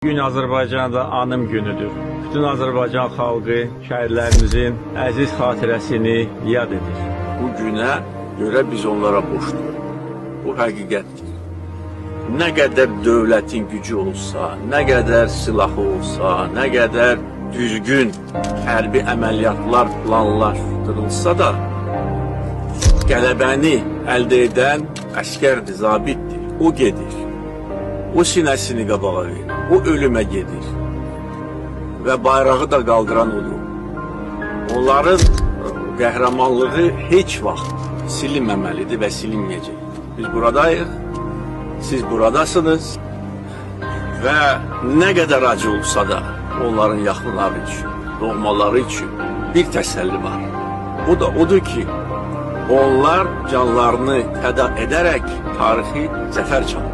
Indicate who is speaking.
Speaker 1: Gün Azərbaycanda anım günüdür. Bütün Azərbaycan xalqı şəhidlərimizin əziz xatirəsini yad edir.
Speaker 2: Bu günə görə biz onlara borcluyuq. Bu həqiqətdir. Nə qədər dövlətin gücü olsa, nə qədər silahı olsa, nə qədər düzgün hərbi əməliyyatlar planlaşdırılsa da, qələbəni əldə edən əskərdir, zabitdir. O gedir. O sinəsini qabağa verir. O ölümə gedir. Və bayrağı da qaldıran olur. Onların qəhrəmanlığı heç vaxt silinməməlidir və silinməyəcək. Biz buradayıq, siz buradasınız və nə qədər acı olsa da onların yaxınları üçün, doğmaları üçün bir təsəlli var. O da odur ki, onlar canlarını fəda edərək tarixi zəfər çalır.